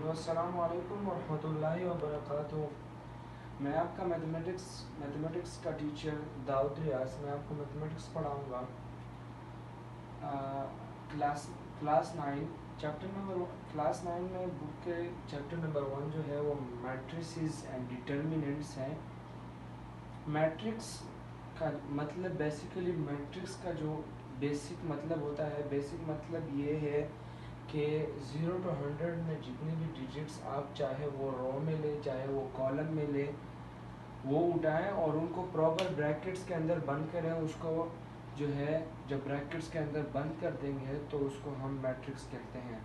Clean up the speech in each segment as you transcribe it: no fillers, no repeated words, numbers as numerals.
अस्सलाम वालेकुम वरहमतुल्लाहि वबरकातुहू। मैं आपका मैथमेटिक्स का टीचर दाऊद रियाज। मैं आपको मैथमेटिक्स पढ़ाऊँगा। क्लास क्लास 9 क्लास 9 में बुक के चैप्टर नंबर 1 जो है वो मैट्रिसेस एंड डिटर्मिनेंट्स हैं। मैट्रिक्स का मतलब बेसिकली मैट्रिक्स का जो बेसिक मतलब होता है, बेसिक मतलब ये है कि 0 to 100 में जितने भी डिजिट्स आप चाहे वो रो में ले चाहे वो कॉलम में ले, वो उठाएं और उनको प्रॉपर ब्रैकेट्स के अंदर बंद करें। उसको जो है जब ब्रैकेट्स के अंदर बंद कर देंगे तो उसको हम मैट्रिक्स कहते हैं।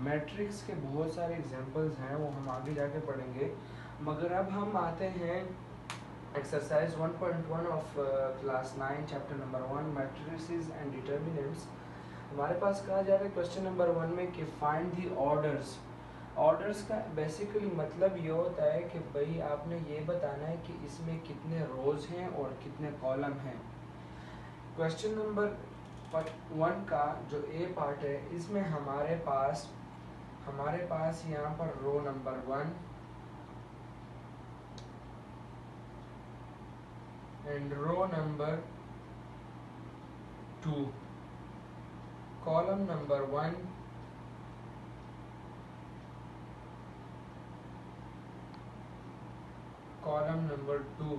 मैट्रिक्स के बहुत सारे एग्जांपल्स हैं, वो हम आगे जाके पढ़ेंगे। मगर अब हम आते हैं exercise 1.1 of class 9 chapter number 1 matrices and determinants. हमारे पास कहा जा रहा है क्वेश्चन नंबर 1 में कि फाइंड दी ऑर्डर्स। ऑर्डर्स का बेसिकली मतलब ये होता है कि भाई आपने ये बताना है कि इसमें कितने रोज हैं और कितने कॉलम हैं। क्वेश्चन नंबर 1 का जो ए पार्ट है, इसमें हमारे पास यहाँ पर row number 1 and row number 2, column number 1, column number 2,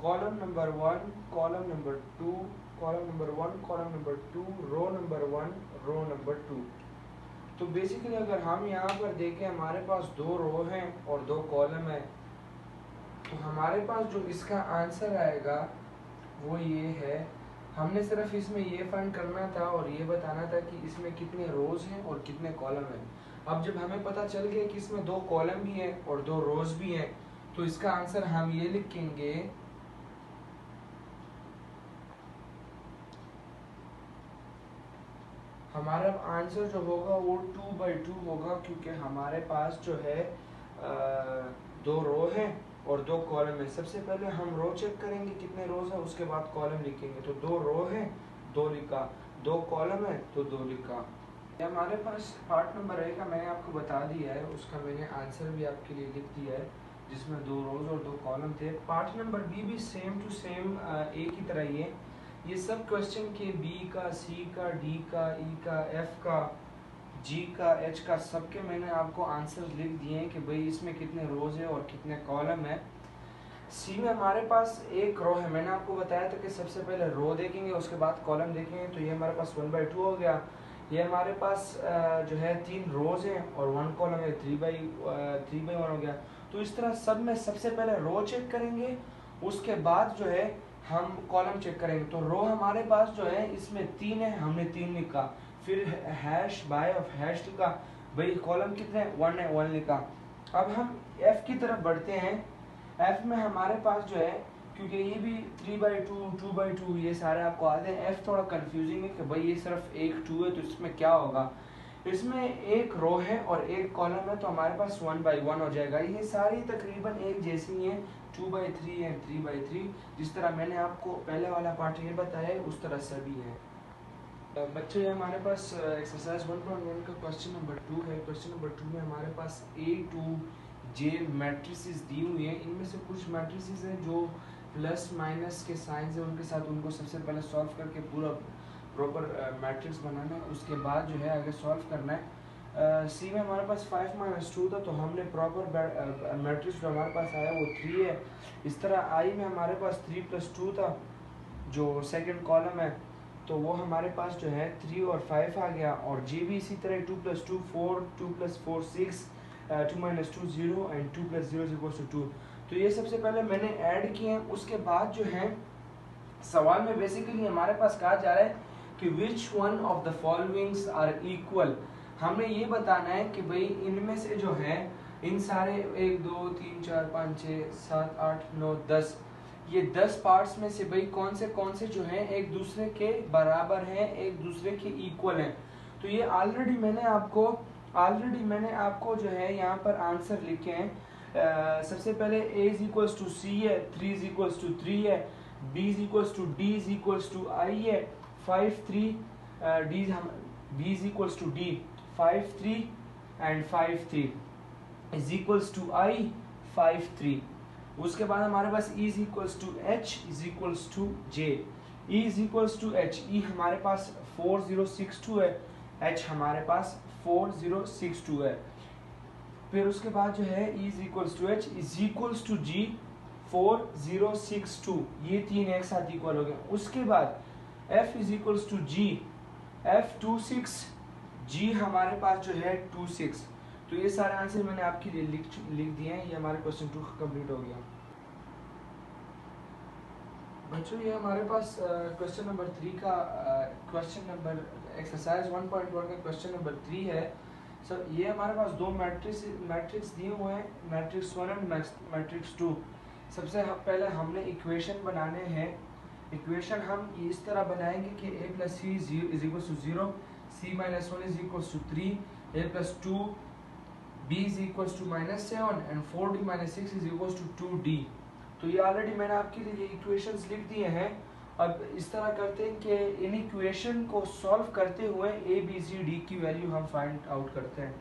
column number 1, column number 2, column number 1, column number 2, row number 1, row number 2। तो बेसिकली अगर हम यहाँ पर देखें, हमारे पास 2 रो हैं और 2 कॉलम है, तो हमारे पास जो इसका आंसर आएगा वो ये है। हमने सिर्फ इसमें ये फाइंड करना था और ये बताना था कि इसमें कितने रोज हैं और कितने कॉलम हैं। अब जब हमें पता चल गया कि इसमें 2 कॉलम भी हैं और 2 रोज भी हैं, तो इसका आंसर हम ये लिखेंगे, हमारा आंसर जो होगा वो 2/2 होगा, क्योंकि हमारे पास जो है 2 रो हैं और 2 कॉलम है। सबसे पहले हम रो चेक करेंगे कितने रोज है, उसके बाद कॉलम लिखेंगे। तो 2 रो है 2 लिखा, 2 कॉलम है तो 2 लिखा। ये हमारे पास पार्ट नंबर ए का मैंने आपको बता दिया है, उसका मैंने आंसर भी आपके लिए लिख दिया है, जिसमें 2 रोज और 2 कॉलम थे। पार्ट नंबर बी भी सेम टू सेम ए की तरह ही है। ये सब क्वेश्चन के बी का, सी का, डी का, ई का, एफ का, जी का, एच का, सबके मैंने आपको आंसर लिख दिए हैं कि भाई इसमें कितने रोज है और कितने कॉलम है। सी में हमारे पास 1 रो है। मैंने आपको बताया था कि सबसे पहले रो देखेंगे उसके बाद कॉलम देखेंगे, तो ये हमारे पास 1/2 हो गया। ये हमारे पास जो है 3 रोज हैं और 1 कॉलम है, 3/1 हो गया। तो इस तरह सब में सबसे पहले रो चेक करेंगे, उसके बाद जो है हम कॉलम चेक करेंगे। तो रो हमारे पास जो है इसमें 3 है, हमने 3 लिखा। फिर हैश बाय ऑफ हैश लिखा, भाई कॉलम कितने 1 है, 1 लिखा। अब हम एफ की तरफ बढ़ते हैं। एफ में हमारे पास जो है, क्योंकि ये भी 3/2, 2/2 ये सारे आपको आते हैं। एफ थोड़ा कंफ्यूजिंग है कि भाई ये सिर्फ एक 2 है तो इसमें क्या होगा। इसमें 1 रो है और 1 कॉलम है, तो हमारे पास 1/1 हो जाएगा। ये सारी तकरीबन एक जैसी हैं, 2/3 एंड 3/3। जिस तरह मैंने आपको पहले वाला पार्ट ये बताया है उस तरह सभी है। बच्चे हमारे पास एक्सरसाइज 1.1 का क्वेश्चन नंबर 2 है। क्वेश्चन नंबर 2 में हमारे पास A to J मैट्रिसेस दी हुई हैं। इनमें से कुछ मैट्रिसेस हैं जो प्लस माइनस के साइंस है, उनके साथ उनको सबसे पहले सॉल्व करके पूरा प्रॉपर मैट्रिक्स बनाना है, उसके बाद जो है आगे सॉल्व करना है। सी में हमारे पास 5 - 2 था, तो हमने प्रॉपर मैट्रिक्स जो हमारे पास आया वो 3 है। इस तरह आई में हमारे पास 3+2 था, जो सेकंड कॉलम है, तो वो हमारे पास जो है 3 और 5 आ गया। और जी भी इसी तरह 2+2 4, 2+4 6, 2 - 2 0 एंड 2+0 = 2। तो ये सबसे पहले मैंने ऐड किए हैं। उसके बाद जो है सवाल में बेसिकली हमारे पास कहा जा रहा है कि which one of the followings are equal. हमने ये बताना है कि भाई इनमें से जो है इन सारे 1 2 3 4 5 6 7 8 9 10, ये 10 पार्ट्स में से भाई कौन से जो हैं एक दूसरे के बराबर हैं, एक दूसरे के इक्वल हैं। तो ये ऑलरेडी मैंने आपको जो है यहाँ पर आंसर लिखे हैं। सबसे पहले A = C है, 3 = 3 है, B = D = I है, 5 3 B = D 5 3 and 5 3 is equals to I 5 3। उसके बाद हमारे पास E is equals to H is equals to J। E is equals to H, E हमारे पास 4062 है, H हमारे पास 4062 है। फिर उसके बाद जो है E is equals to H is equals to G 4062, ये तीन एक साथ इक्वल हो गए। उसके बाद F is equals to G F 26, G हमारे पास जो है 26। तो ये सारे आंसर मैंने आपके लिए लिख दिए हैं। ये हमारे क्वेश्चन 2 कंप्लीट हो गया। बच्चों ये हमारे पास क्वेश्चन नंबर 3 का क्वेश्चन नंबर एक्सरसाइज 1.1 का क्वेश्चन नंबर 3 है। सर ये हमारे पास दो मैट्रिक्स दिए हुए हैं, मैट्रिक्स 1 एंड मैट्रिक्स 2। सबसे पहले हमने इक्वेशन बनाने हैं। इक्वेशन हम इस तरह बनाएंगे कि a plus C is equal to 0, c minus 1 is equal to 3, a plus 2 b is equal to -7 and 4d minus 6 is equal to 2d। तो ये ऑलरेडी मैंने आपके लिए इक्वेशंस लिख दिए हैं। अब इस तरह करते हैं कि इन इक्वेशन को सॉल्व करते हुए a b c d की वैल्यू हम फाइंड आउट करते हैं।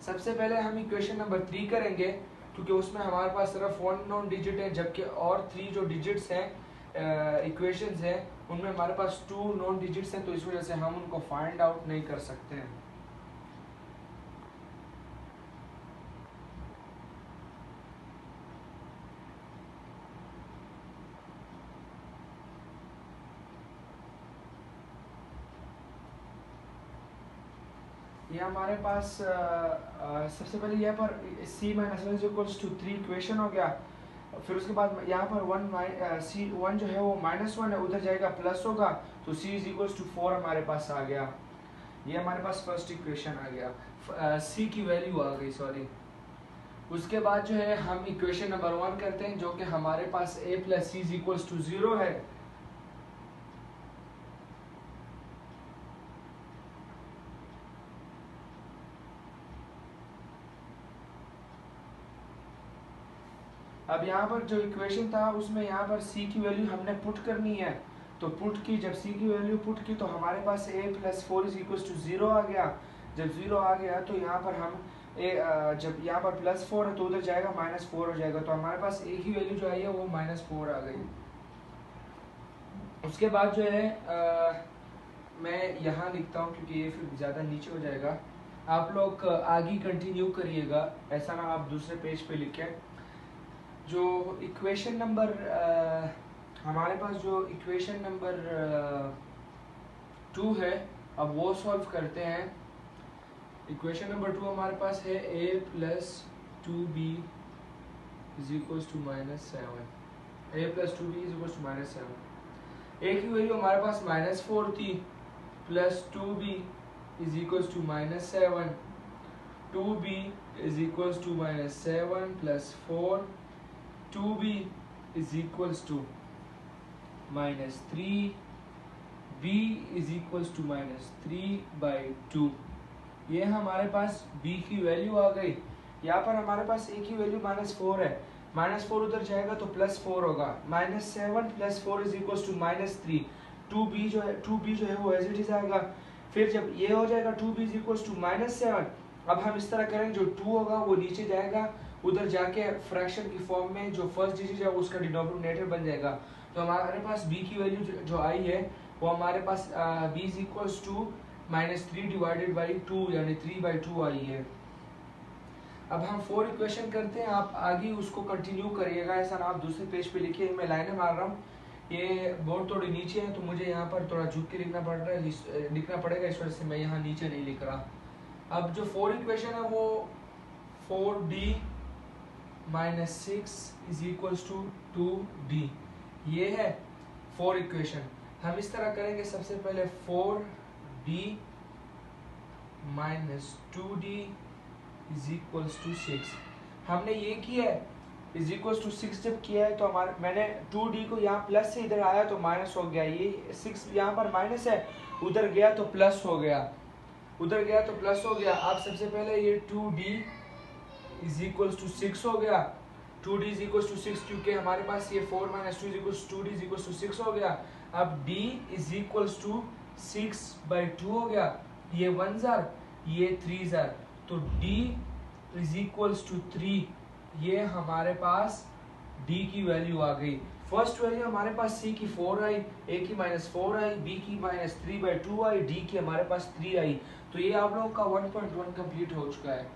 सबसे पहले हम इक्वेशन नंबर 3 करेंगे, क्योंकि उसमें हमारे पास सिर्फ 1 नॉन डिजिट है, जबकि और 3 जो डिजिट्स हैं इक्वेशंस हैं उनमें हमारे पास 2 नॉन डिजिट्स हैं, तो इस वजह से हम उनको फाइंड आउट नहीं कर सकते हैं। ये हमारे पास सबसे पहले यहाँ पर c minus 1 equals to 3 equation हो गया। फिर उसके बाद यहाँ पर 1 जो है वो -1 है, उधर जाएगा प्लस होगा, तो c इज इक्वल्स टू 4 हमारे पास आ गया। ये हमारे पास फर्स्ट इक्वेशन आ गया, c की वैल्यू आ गई, सॉरी। उसके बाद जो है हम इक्वेशन नंबर 1 करते हैं, जो कि हमारे पास a plus C is equals to 0 है। अब यहाँ पर जो इक्वेशन था उसमें यहाँ पर c की वैल्यू हमने पुट करनी है, तो पुट की, जब c की वैल्यू पुट की तो हमारे पास a plus 4 is equal to 0 आ गया। जब 0 आ गया तो यहाँ पर हम जब यहाँ पर प्लस 4 है तो उधर जाएगा -4 हो जाएगा, तो हमारे पास a की वैल्यू जो आई है वो -4 आ गई। उसके बाद जो है मैं यहाँ लिखता हूँ क्योंकि ये फिर ज़्यादा नीचे हो जाएगा। आप लोग आगे कंटिन्यू करिएगा, ऐसा ना आप दूसरे पेज पे लिखें। जो इक्वेशन नंबर हमारे पास जो इक्वेशन नंबर 2 है, अब वो सॉल्व करते हैं। इक्वेशन नंबर 2 हमारे पास है a plus 2b is equal to -7, a plus 2b is equal to -7। a की वैल्यू हमारे पास -4 थी, plus 2b is equal to -7, 2b is equal to -7 plus 4, 2b is equals to -3, b is equals to -3/2। ये हमारे पास b की value आ गई। यहाँ पर हमारे पास a की वैल्यू -4 है, -4 उधर जाएगा तो +4 होगा, -7 + 4 इज इक्वल्स टू -3। 2b जो है वो एज इट इज आएगा। फिर जब ये हो जाएगा 2b इज इक्वल्स टू -7, अब हम इस तरह करेंगे, जो 2 होगा वो नीचे जाएगा, उधर जाके फ्रैक्शन की फॉर्म में जो फर्स्ट डिजिट है उसका डिनोमिनेटर बन जाएगा। तो हमारे पास b की वैल्यू जो आई है वो हमारे पास b is equals to -3 divided by 2 यानी 3/2 आई है। अब हम 4 इक्वेशन करते हैं, आप आगे उसको कंटिन्यू करिएगा, ऐसा ना आप दूसरे पेज पे लिखिए। मैं लाइनें मार रहा हूँ, ये बोर्ड थोड़ी नीचे है तो मुझे यहाँ पर थोड़ा झुक के लिखना पड़ेगा, इस वजह से मैं यहाँ नीचे नहीं लिख रहा। अब जो 4 इक्वेशन है वो 4d -6 is equals to 2d, ये है 4 इक्वेशन। हम इस तरह करेंगे, सबसे पहले 4d -2d is equals to 6। हमने ये किया है, इज इक्वल्स टू 6 जब किया है तो हमारे मैंने 2d को यहाँ प्लस से इधर आया तो माइनस हो गया, ये 6 यहाँ पर माइनस है, उधर गया तो प्लस हो गया, उधर गया तो प्लस हो गया। अब सबसे पहले ये 2d इज इक्वल्स टू 6 हो गया, 2d इज इक्वल्स टू 6 क्योंकि हमारे पास ये 4 - 2 is equals to 2d is equals to 6 हो गया। अब d इज इक्वल्स टू 6/2 हो गया, ये 1 जार ये 3 ज़र, तो D इज इक्वल्स टू 3। ये हमारे पास D की वैल्यू आ गई। फर्स्ट वैल्यू हमारे पास C की 4 आई, A की -4 आई, B की -3/2 आई, D की हमारे पास 3 आई। तो ये आप लोगों का 1.1 कंप्लीट हो चुका है।